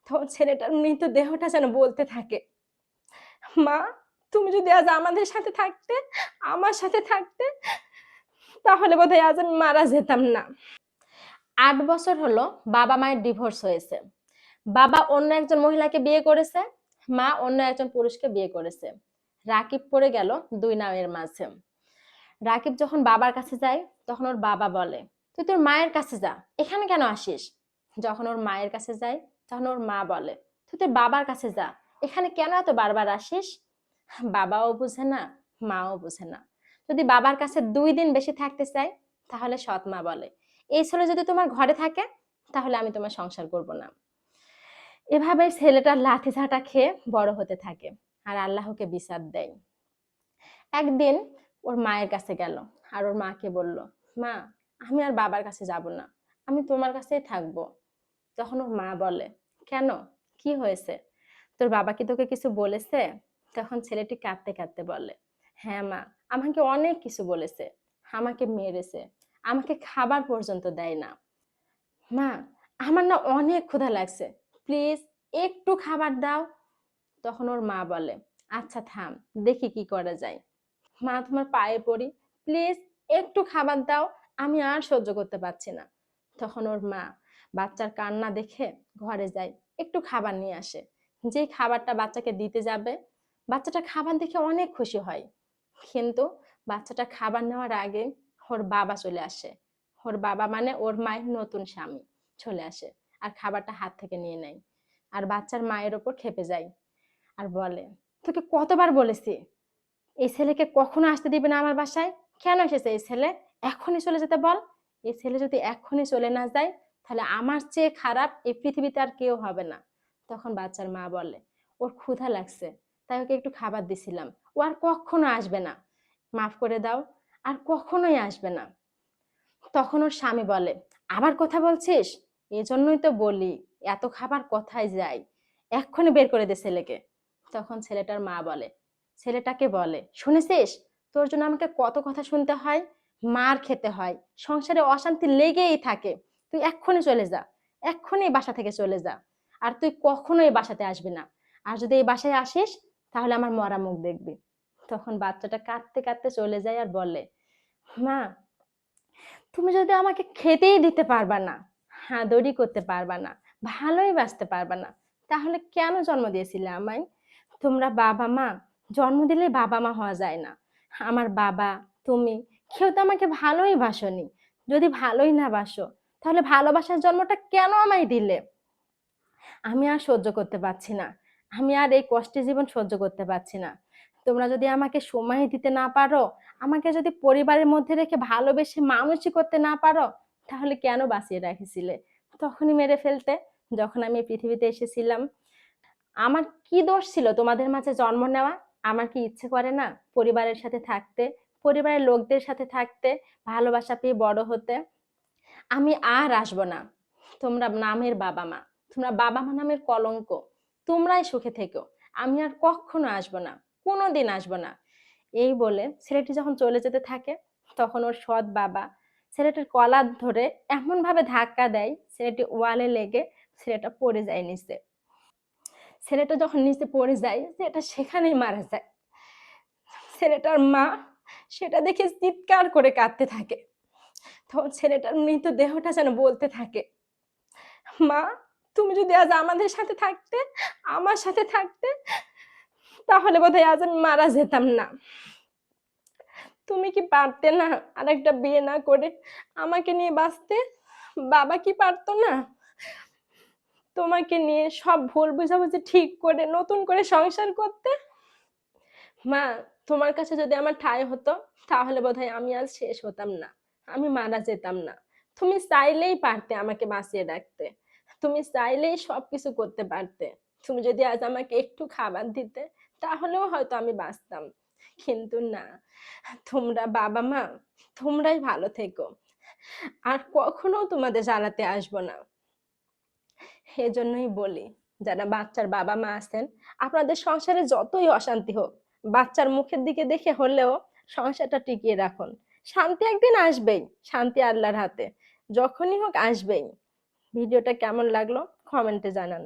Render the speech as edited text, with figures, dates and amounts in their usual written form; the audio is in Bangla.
তখন ছেলেটার মৃত দেহটা যেন বলতে থাকে, মা তুমি যদি আজ আমাদের সাথে থাকতে, আমার সাথে থাকতে, তাহলে বোধহয় আজ আমি মারা যেতাম না। 8 বছর হলো বাবা মায়ের ডিভোর্স হয়েছে। বাবা অন্য একজন মহিলাকে বিয়ে করেছে, মা অন্য একজন পুরুষকে বিয়ে করেছে। রাকিব পড়ে গেল দুই নামের মাঝে। রাকিব যখন বাবার কাছে যায়, তখন ওর বাবা বলে, তুই তোর মায়ের কাছে যা, এখানে কেন আসিস? যখন ওর মায়ের কাছে যায়, তখন ওর মা বলে, তুই তোর বাবার কাছে যা, এখানে কেন এত বারবার আসিস? বাবাও বুঝে না, মাও বুঝে না। যদি বাবার কাছে 2 দিন বেশি থাকতে চাই, তাহলে সৎ মা বলে, এই ছেলে যদি তোমার ঘরে থাকে, তাহলে আমি তোমার সংসার করব না। এভাবে ছেলেটার লাঠি ঝাঁটা খেয়ে বড় হতে থাকে আর আল্লাহকে বিচার দেয়। একদিন ওর মায়ের কাছে গেল আর ওর মাকে বলল, মা আমি আর বাবার কাছে যাব না, আমি তোমার কাছেই থাকবো। তখন ওর মা বলে, কেন, কি হয়েছে, তোর বাবা কি তোকে কিছু বলেছে? তখন ছেলেটি কাঁদতে কাঁদতে বলে, হ্যাঁ মা, আমাকে অনেক কিছু বলেছে, আমাকে মেরেছে, আমাকে খাবার পর্যন্ত দেয় না। মা আমার না অনেক ক্ষুধা লাগছে, প্লিজ একটু খাবার দাও। তখন ওর মা বলে, আচ্ছা থাম, দেখি কি করা যায়। মা তোমার পায়ে পড়ি, প্লিজ একটু খাবার দাও, আমি আর সহ্য করতে পারছি না। তখন ওর মা বাচ্চার কান্না দেখে ঘরে যায়, একটু খাবার নিয়ে আসে। যে খাবারটা বাচ্চাকে দিতে যাবে, বাচ্চাটা খাবার দেখে অনেক খুশি হয়, কিন্তু বাচ্চাটা খাবার নেওয়ার আগে ওর বাবা চলে আসে। ওর বাবা মানে ওর মায়ের নতুন স্বামী চলে আসে আর খাবারটা হাত থেকে নিয়ে নেয় আর বাচ্চার মায়ের ওপর খেপে যায় আর বলে, তোকে কতবার বলেছি এই ছেলেকে কখনো আসতে দিবে না আমার বাসায়, কেন এসেছে এই ছেলে, এখনই চলে যেতে বল। এই ছেলে যদি এখনই চলে না যায়, তাহলে আমার চেয়ে খারাপ এই পৃথিবীতে আর কেউ হবে না। তখন বাচ্চার মা বলে, ওর ক্ষুধা লাগছে, তাই ওকে একটু খাবার দিছিলাম, ও আর কখনো আসবে না, মাফ করে দাও, আর কখনোই আসবে না। তখন ওর স্বামী বলে, আবার কথা বলছিস, এজন্যই তো বলি এত খাবার কোথায় যায়, এক্ষুনি বের করে দে ছেলেকে। তখন ছেলেটার মা বলে, ছেলেটাকে বলে, শুনেছিস, তোর জন্য আমাকে কত কথা শুনতে হয়, মার খেতে হয়, সংসারে অশান্তি লেগেই থাকে, তুই এক্ষুনি চলে যা, এক্ষুনি এই বাসা থেকে চলে যা, আর তুই কখনো এই বাসাতে আসবি না, আর যদি এই বাসায় আসিস তাহলে আমার মরা মুখ দেখবি। তখন বাচ্চাটা কাঁদতে কাঁদতে চলে যায় আর বলে, মা তুমি যদি আমাকে খেতেই দিতে পারবা না, হাঁদড়ি করতে পারবা না, ভালোই বাসতে পারবা না, তাহলে কেন জন্ম দিয়েছিলে আমায়? তোমরা বাবা মা, জন্ম দিলে বাবা মা হওয়া যায় না। আমার বাবা, তুমি, কেউ তো আমাকে ভালোই বাসনি। যদি ভালোই না বাসো, তাহলে ভালোবাসার জন্মটা কেন আমায় দিলে? আমি আর সহ্য করতে পারছি না, আমি আর এই কষ্টের জীবন সহ্য করতে পারছি না। তোমরা যদি আমাকে সময় দিতে না পারো, আমাকে যদি পরিবারের মধ্যে রেখে ভালোবেসে মানুষই করতে না পারো, তাহলে কেন বাঁচিয়ে রাখিছিলে? তখনই মেরে ফেলতে, যখন আমি পৃথিবীতে এসেছিলাম। আমার কি দোষ ছিল তোমাদের মাঝে জন্ম নেওয়া? আমার কি ইচ্ছে করে না পরিবারের সাথে থাকতে, পরিবারের লোকদের সাথে থাকতে, ভালোবাসা পেয়ে বড় হতে? আমি আর আসবো না। তোমরা নামের বাবা মা, তোমরা বাবা মা নামের কলঙ্ক, তোমরাই সুখে থেকো, আমি আর কখনো আসবো না, কোনোদিন আসবো না। এই বলে ছেলেটি যখন চলে যেতে থাকে, তখন ওর সৎ বাবা ছেলেটির কলার ধরে এমন ভাবে ধাক্কা দেয়, ছেলেটি ওয়ালে লেগে ছেলেটা পড়ে যায় নিচে। ছেলেটা যখন নিচে পড়ে যায়, ছেলেটা সেখানেই মারা যায়। ছেলেটার মা সেটা দেখে চিৎকার করে কাঁদতে থাকে। তখন ছেলেটার মৃত দেহটা যেন বলতে থাকে, মা তুমি যদি আজ আমাদের সাথে থাকতে, আমার সাথে থাকতে, তাহলে বোধহয় আজ আমি মারা যেতাম না। তুমি কি পারতে না আরেকটা বিয়ে না করে আমাকে নিয়ে বাঁচতে? বাবা কি পারতো না তোমাকে নিয়ে সব ভুল বুঝাবুঝি ঠিক করে নতুন করে সংসার করতে? মা তোমার কাছে যদি আমার ঠাঁই হতো, তাহলে বোধহয় আমি আজ শেষ হতাম না, আমি মারা যেতাম না। তুমি চাইলেই পারতে আমাকে বাঁচিয়ে রাখতে, তুমি চাইলেই সবকিছু করতে পারতে। তুমি যদি আজ আমাকে একটু খাবার দিতে, তাহলেও হয়তো আমি বাঁচতাম, কিন্তু না। তোমরা বাবা মা, তোমরাই ভালো থেকো, আর কখনো তোমাদের জ্বালাতে আসবো না। এজন্যই বলি, যারা বাচ্চার বাবা মা আছেন, আপনাদের সংসারে যতই অশান্তি হোক, বাচ্চার মুখের দিকে দেখে হলেও সংসারটা টিকিয়ে রাখুন। শান্তি একদিন আসবেই, শান্তি আল্লাহর হাতে, যখনই হোক আসবেই। ভিডিওটা কেমন লাগলো কমেন্টে জানান।